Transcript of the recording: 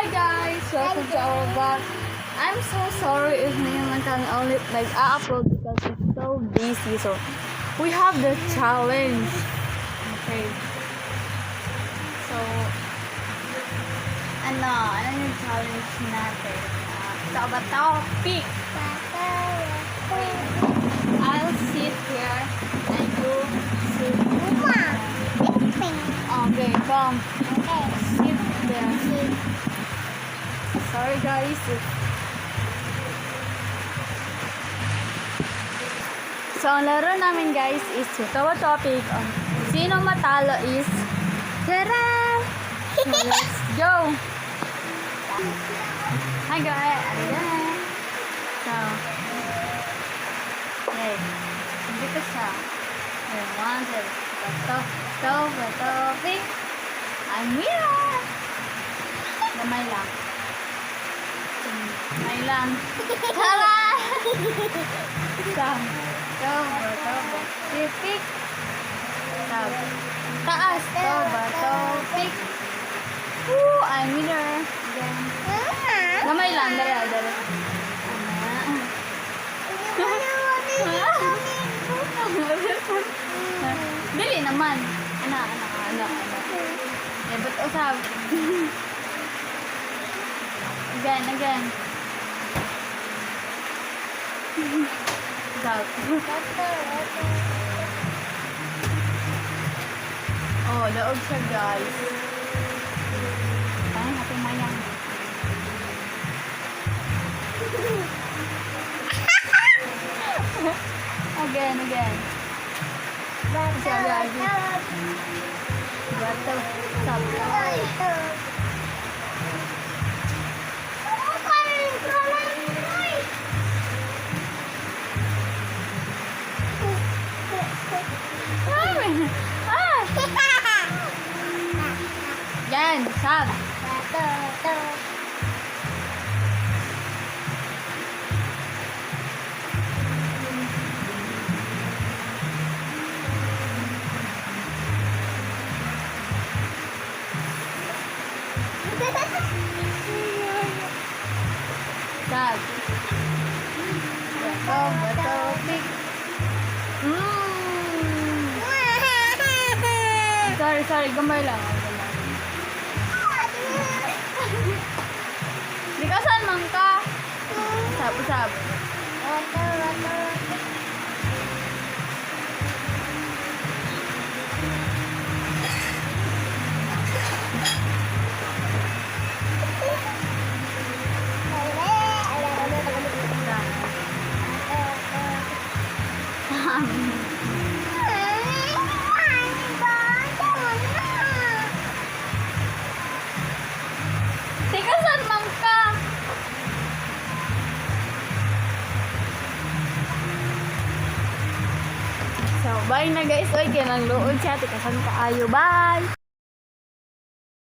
Hi guys! Welcome to our vlog. I'm so sorry if I can only upload because it's so busy. So we have the challenge. Okay. So ano yung challenge natin? Topic. I'll sit here and you sit. Okay, come. Sit there. Sorry guys. So ang laro namin guys is tawa topic. Sino matalo is tara. So let's go. Hi guys. Ayan. So okay. Dito siya. Okay, one, two, topic. I'm winner. Gamay lang. Gamay lang. Tara! Topic. Taas. Topic. Woo! I'm winner. Again. Gamay lang. Dali. Dili naman. Anak. Eh, ba't usap? Again. Usap. Oh, laog siya guys. Ay, happy mayang. Again. Yan, sab. Sab. Topic. Sorry, gamay lang. Di ka saan man ka? Usap. Tika saan man ka? So, bye na guys. Oy, kaya nang luod siya. Tika saan ka ayo. Bye!